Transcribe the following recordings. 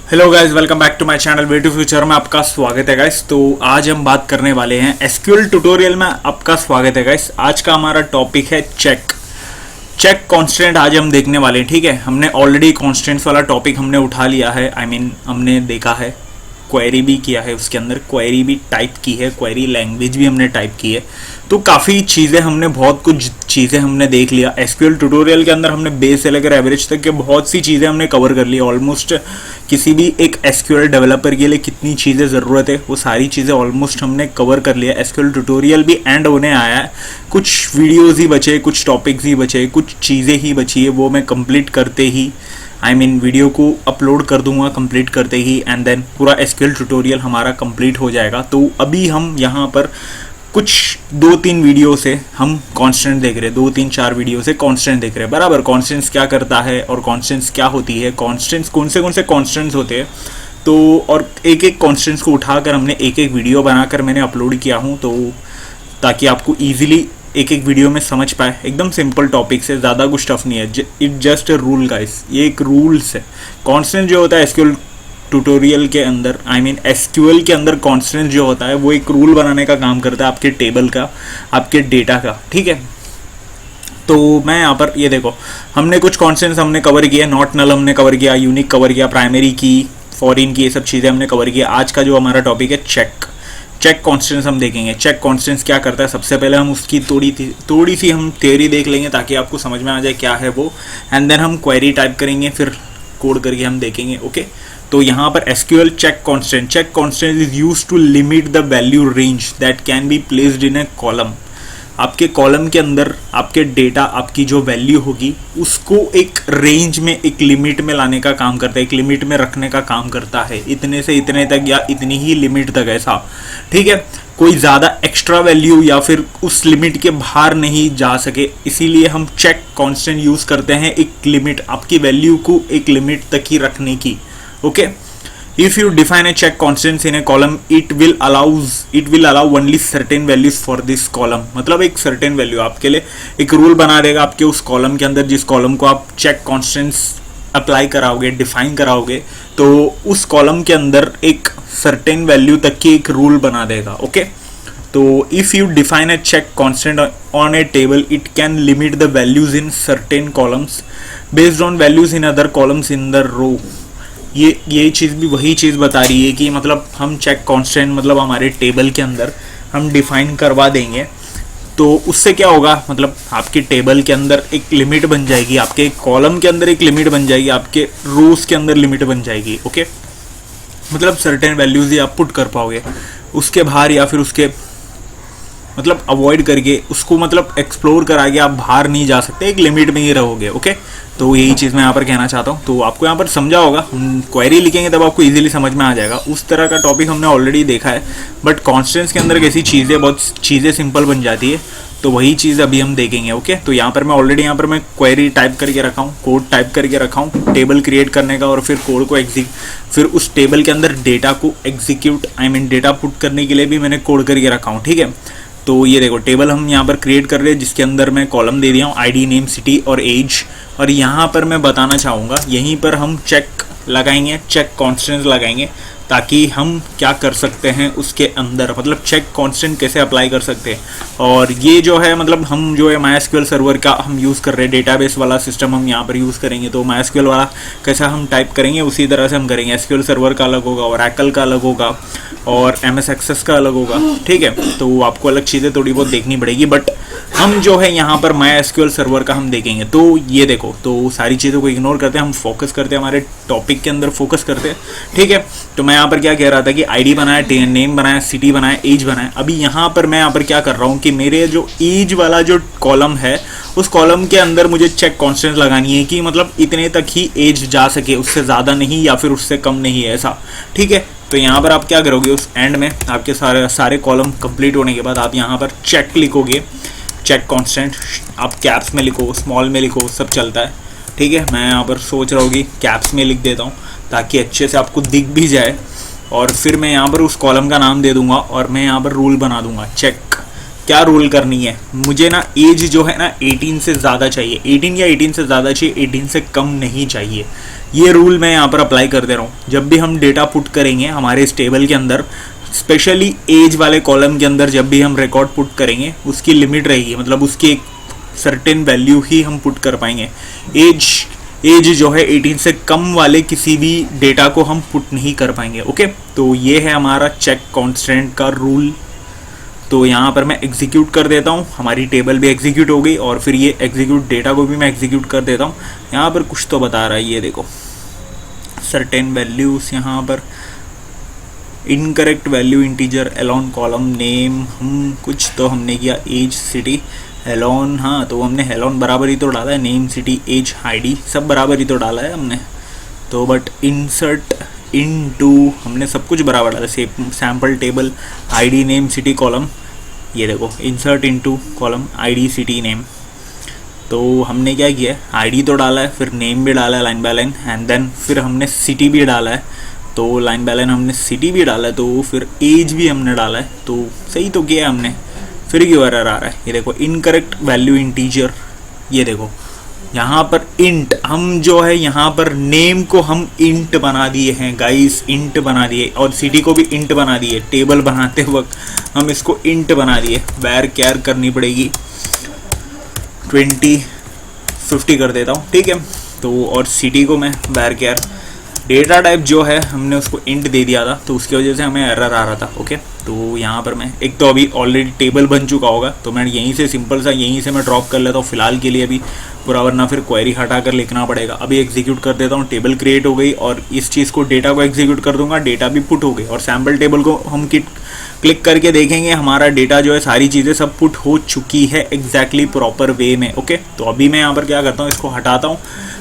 Hello guys, welcome back to my channel way to future में आपका स्वागत है गाइस। तो आज हम बात करने वाले हैं एसक्यूएल ट्यूटोरियल में। आपका स्वागत है गाइस। आज का हमारा टॉपिक है चेक कांस्टेंट। आज हम देखने वाले हैं, ठीक है। हमने ऑलरेडी कांस्टेंट्स वाला टॉपिक हमने उठा लिया है। हमने देखा है, क्वेरी भी किया है, उसके अंदर क्वेरी भी टाइप की है, क्वेरी लैंग्वेज भी हमने टाइप की है। तो काफ़ी चीज़ें हमने बहुत कुछ चीज़ें हमने देख लिया एसक्यूएल ट्यूटोरियल के अंदर। हमने बेस से लेकर एवरेज तक के बहुत सी चीज़ें हमने कवर कर ली। ऑलमोस्ट किसी भी एक एसक्यूएल डेवलपर के लिए कितनी चीज़ें ज़रूरत है वो सारी चीज़ें ऑलमोस्ट हमने कवर कर लिया। एसक्यूएल ट्यूटोरियल भी एंड होने आया है। कुछ वीडियोज़ ही बचे, कुछ टॉपिक्स ही बचे, कुछ चीज़ें ही बची है, वो मैं कंप्लीट करते ही वीडियो को अपलोड कर दूंगा कंप्लीट करते ही, एंड देन पूरा एसक्यूएल ट्यूटोरियल हमारा कंप्लीट हो जाएगा। तो अभी हम यहाँ पर कुछ 2-3 वीडियो से हम कांस्टेंट देख रहे हैं, 2-3-4 वीडियो से कांस्टेंट देख रहे हैं बराबर। कांस्टेंट्स क्या करता है और कांस्टेंट्स क्या होती है, कांस्टेंट्स कौन से कांस्टेंट्स होते हैं। तो और एक एक कांस्टेंट्स को उठाकर हमने एक एक वीडियो बनाकर मैंने अपलोड किया हूँ, तो ताकि आपको ईजिली एक एक वीडियो में समझ पाए। एकदम सिंपल टॉपिक से, ज़्यादा कुछ टफ नहीं है। It just a rule guys, ये एक रूल्स है। कांस्टेंट जो होता है एसक्यूएल ट्यूटोरियल के अंदर, एसक्यूएल के अंदर कांस्टेंट जो होता है वो एक रूल बनाने का काम करता है, आपके टेबल का, आपके डेटा का, ठीक है। तो मैं यहाँ पर ये देखो, हमने कुछ कांस्टेंट्स हमने कवर किया। नॉट नल हमने कवर किया, यूनिक कवर किया, प्राइमरी की, फॉरेन की, ये सब चीज़ें हमने कवर किया। आज का जो हमारा टॉपिक है चेक कांस्टेंट्स हम देखेंगे। चेक कांस्टेंट्स क्या करता है, सबसे पहले हम उसकी थोड़ी सी हम थ्योरी देख लेंगे ताकि आपको समझ में आ जाए क्या है वो, एंड देन हम क्वेरी टाइप करेंगे, फिर कोड करके हम देखेंगे, ओके। तो यहाँ पर SQL check constant is used to limit the value range that can be placed in a column. आपके कॉलम के अंदर आपके डेटा, आपकी जो वैल्यू होगी उसको एक रेंज में, एक लिमिट में लाने का काम करता है, एक लिमिट में रखने का काम करता है। इतने से इतने तक या इतनी ही लिमिट तक, ऐसा, ठीक है। कोई ज़्यादा एक्स्ट्रा वैल्यू या फिर उस लिमिट के बाहर नहीं जा सके, इसीलिए हम चेक कांस्टेंट यूज़ करते हैं। एक लिमिट, आपकी वैल्यू को एक लिमिट तक ही रखने की, okay. If you define a check constants in a column, it will allow only certain values for this column। मतलब एक certain value आपके लिए एक रूल बना देगा आपके उस कॉलम के अंदर, जिस कॉलम को आप चेक कांस्टेंट्स अप्लाई कराओगे, डिफाइन कराओगे, तो उस कॉलम के अंदर एक certain वैल्यू तक की एक रूल बना देगा, ओके। तो if you define a check constant on a table, it can limit the values in certain columns based on values in other columns in the row। ये चीज़ भी वही चीज़ बता रही है कि मतलब हम चेक कांस्टेंट मतलब हमारे टेबल के अंदर हम डिफाइन करवा देंगे, तो उससे क्या होगा, मतलब आपके टेबल के अंदर एक लिमिट बन जाएगी, आपके कॉलम के अंदर एक लिमिट बन जाएगी, आपके रोज के अंदर लिमिट बन जाएगी, ओके। मतलब सर्टेन वैल्यूज ही आप पुट कर पाओगे, उसके बाहर या फिर उसके मतलब अवॉइड करके उसको मतलब एक्सप्लोर करा के आप बाहर नहीं जा सकते, एक लिमिट में ही रहोगे, ओके। तो यही चीज़ मैं यहाँ पर कहना चाहता हूँ। तो आपको यहाँ पर समझा होगा, हम क्वेरी लिखेंगे तब आपको इजीली समझ में आ जाएगा। उस तरह का टॉपिक हमने ऑलरेडी देखा है, बट कांस्टेंट्स के अंदर कैसी चीज़ें, बहुत चीज़ें सिंपल बन जाती है, तो वही चीज़ अभी हम देखेंगे, ओके। तो यहाँ पर मैं ऑलरेडी मैं क्वेरी टाइप करके रखा हूँ, कोड टाइप करके रखा हूँ, टेबल क्रिएट करने का, और फिर कोड को फिर उस टेबल के अंदर डेटा को एग्जीक्यूट डेटा पुट करने के लिए भी मैंने कोड करके रखा हूँ, ठीक है। तो ये देखो, टेबल हम यहाँ पर क्रिएट कर रहे हैं जिसके अंदर मैं कॉलम दे दिया हूँ, आईडी, नेम, सिटी और एज। और यहाँ पर मैं बताना चाहूँगा, यहीं पर हम चेक लगाएंगे, चेक कांस्टेंट लगाएंगे, ताकि हम क्या कर सकते हैं उसके अंदर, मतलब चेक कांस्टेंट कैसे अप्लाई कर सकते हैं। और ये जो है मतलब हम जो है MySQL सर्वर का हम यूज़ कर रहे हैं, डेटाबेस वाला सिस्टम हम यहाँ पर यूज़ करेंगे। तो MySQL वाला कैसा हम टाइप करेंगे उसी तरह से हम करेंगे। SQL सर्वर का अलग होगा, Oracle का अलग होगा, और MS Access का अलग होगा, ठीक है। तो आपको अलग चीज़ें थोड़ी बहुत देखनी पड़ेगी, बट हम जो है यहाँ पर MySQL सर्वर का हम देखेंगे। तो ये देखो, तो सारी चीज़ों को इग्नोर करते हैं, हम फोकस करते हैं, हमारे टॉपिक के अंदर फोकस करते हैं, ठीक है। तो मैं यहाँ पर क्या कह रहा था कि आईडी बनाया, नेम बनाया, सिटी बनाया, एज बनाया। अभी यहाँ पर मैं यहाँ पर क्या कर रहा हूँ कि मेरे जो एज वाला जो कॉलम है, उस कॉलम के अंदर मुझे चेक कांस्टेंट लगानी है कि मतलब इतने तक ही एज जा सके, उससे ज़्यादा नहीं या फिर उससे कम नहीं, ऐसा, ठीक है। तो यहाँ पर आप क्या करोगे, उस एंड में आपके सारे कॉलम कंप्लीट होने के बाद आप यहाँ पर चेक लिखोगे, चेक कांस्टेंट। आप कैप्स में लिखो, स्मॉल में लिखो, सब चलता है, ठीक है। मैं यहाँ पर सोच रहा हूँ कि कैप्स में लिख देता हूँ ताकि अच्छे से आपको दिख भी जाए। और फिर मैं यहाँ पर उस कॉलम का नाम दे दूंगा और मैं यहाँ पर रूल बना दूंगा चेक, क्या रूल करनी है, मुझे ना एज जो है ना 18 से ज़्यादा चाहिए, 18 या 18 से ज़्यादा चाहिए, 18 से कम नहीं चाहिए। ये रूल मैं यहाँ पर अप्लाई कर दे रहा हूँ। जब भी हम डेटा पुट करेंगे हमारे इस टेबल के अंदर, स्पेशली एज वाले कॉलम के अंदर जब भी हम रिकॉर्ड पुट करेंगे, उसकी लिमिट रहेगी, मतलब उसकी एक सर्टेन वैल्यू ही हम पुट कर पाएंगे। एज जो है 18 से कम वाले किसी भी डेटा को हम पुट नहीं कर पाएंगे। ओके, तो ये है हमारा चेक कॉन्स्टेंट का रूल। तो यहाँ पर मैं एग्जीक्यूट कर देता हूँ, हमारी टेबल भी एग्जीक्यूट हो गई और फिर ये एग्जीक्यूट डेटा को भी मैं एग्जीक्यूट कर देता हूँ। यहाँ पर कुछ तो बता रहा है, ये देखो सर्टेन वैल्यूज़, यहाँ पर incorrect value integer alone column name, हम कुछ तो हमने किया एज सिटी हेलोन, हाँ तो हमने हेलोन बराबर ही तो डाला है, नेम सिटी एज आईडी सब बराबर ही तो डाला है हमने। तो बट इंसर्ट इनटू हमने सब कुछ बराबर डाला, sample table ID name city column, ये देखो insert into column ID city name. तो हमने क्या किया है, आईडी तो डाला है, फिर नेम भी डाला है line by line, and then फिर हमने सिटी भी डाला है, तो लाइन बाय लाइन हमने सिटी भी डाला है, तो फिर एज भी हमने डाला है, तो सही तो किया है हमने। फिर क्यों एरर आ रहा है, ये देखो इनकरेक्ट वैल्यू इंटीजर, ये देखो यहाँ पर इंट, हम जो है यहाँ पर नेम को हम इंट बना दिए हैं गाइस, इंट बना दिए, और सिटी को भी इंट बना दिए। टेबल बनाते वक्त हम इसको इंट बना दिए, वैर कैर करनी पड़ेगी 2050 कर देता हूँ, ठीक है। तो और सिटी को मैं वैर कैर, डेटा टाइप जो है हमने उसको इंट दे दिया था, तो उसकी वजह से हमें एरर आ रहा था। ओके, तो यहाँ पर मैं एक तो अभी ऑलरेडी टेबल बन चुका होगा, तो मैं यहीं से सिंपल सा यहीं से मैं ड्रॉप कर लेता हूँ फिलहाल के लिए अभी पूरा, वरना फिर क्वेरी हटा कर लिखना पड़ेगा। अभी एग्जीक्यूट कर देता हूँ, टेबल क्रिएट हो गई, और इस चीज़ को डेटा को एग्जीक्यूट कर दूंगा, डेटा भी पुट हो गई, और सैम्पल टेबल को हम क्लिक करके देखेंगे हमारा डेटा जो है सारी चीज़ें सब पुट हो चुकी है एग्जैक्टली प्रॉपर वे में। ओके, तो अभी मैं यहाँ पर क्या करता हूँ, इसको हटाता हूँ।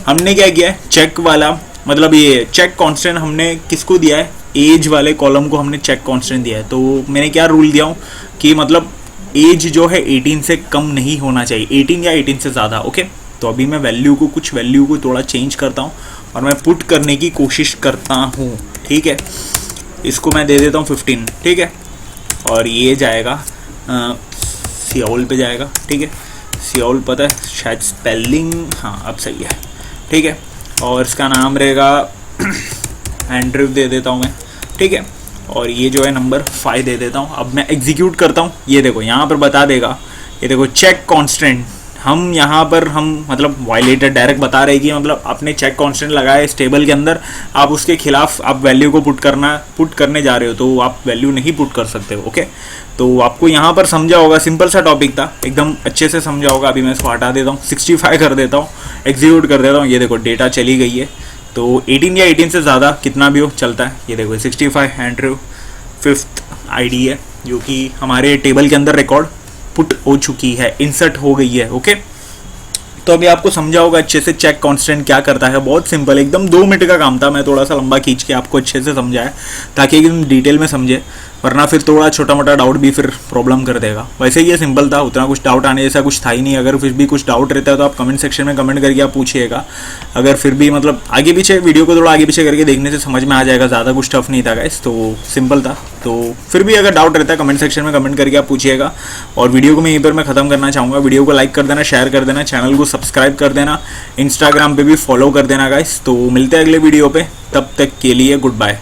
हमने क्या किया है, चेक वाला मतलब ये चेक कांस्टेंट हमने किसको दिया है, एज वाले कॉलम को हमने चेक कांस्टेंट दिया है। तो मैंने क्या रूल दिया हूँ कि मतलब एज जो है 18 से कम नहीं होना चाहिए, 18 या 18 से ज़्यादा। ओके, तो अभी मैं कुछ वैल्यू को थोड़ा चेंज करता हूँ और मैं पुट करने की कोशिश करता हूँ, ठीक है। इसको मैं दे देता हूँ 15, ठीक है, और ये जाएगा सियोल पे जाएगा, ठीक है। सियोल पता है शायद स्पेलिंग, हाँ अब सही है, ठीक है। और इसका नाम रहेगा एंड्रयू दे देता हूँ मैं, ठीक है। और ये जो है नंबर 5 दे देता हूँ। अब मैं एग्जीक्यूट करता हूँ, ये देखो यहाँ पर बता देगा, ये देखो चेक कांस्टेंट, हम यहाँ पर हम मतलब वायलेटेड डायरेक्ट बता रहे कि मतलब आपने चेक कांस्टेंट लगाया इस टेबल के अंदर, आप उसके खिलाफ आप वैल्यू को पुट करने जा रहे हो, तो आप वैल्यू नहीं पुट कर सकते हो। ओके, तो आपको यहाँ पर समझा होगा, सिंपल सा टॉपिक था, एकदम अच्छे से समझा होगा। अभी मैं इसको हटा देता हूँ, 65 कर देता हूँ, एग्जीक्यूट कर देता हूँ। ये देखो डेटा चली गई है, तो 18 या 18 से ज़्यादा कितना भी हो चलता है। ये देखो 65 एंड्रयू 5th आईडी है, जो कि हमारे टेबल के अंदर रिकॉर्ड पुट हो चुकी है, इंसर्ट हो गई है। ओके, तो अभी आपको समझा होगा अच्छे से चेक कांस्टेंट क्या करता है। बहुत सिंपल, एकदम 2 मिनट का काम था, मैं थोड़ा सा लंबा खींच के आपको अच्छे से समझाया ताकि एकदम डिटेल में समझे, वरना फिर थोड़ा छोटा मोटा डाउट भी फिर प्रॉब्लम कर देगा। वैसे ये सिंपल था, उतना कुछ डाउट आने जैसा कुछ था ही नहीं। अगर फिर भी कुछ डाउट रहता है तो आप कमेंट सेक्शन में कमेंट करके आप पूछिएगा। अगर फिर भी मतलब आगे पीछे वीडियो को थोड़ा आगे पीछे करके देखने से समझ में आ जाएगा, ज़्यादा कुछ टफ नहीं था गाइस, तो सिंपल था। तो फिर भी अगर डाउट रहता है कमेंट सेक्शन में कमेंट करके आप पूछिएगा। और वीडियो को मैं यहीं पर मैं ख़त्म करना चाहूँगा। वीडियो को लाइक कर देना, शेयर कर देना, चैनल को सब्सक्राइब कर देना, इंस्टाग्राम पे भी फॉलो कर देना गाइस। तो मिलते हैं अगले वीडियो पे, तब तक के लिए गुड बाय।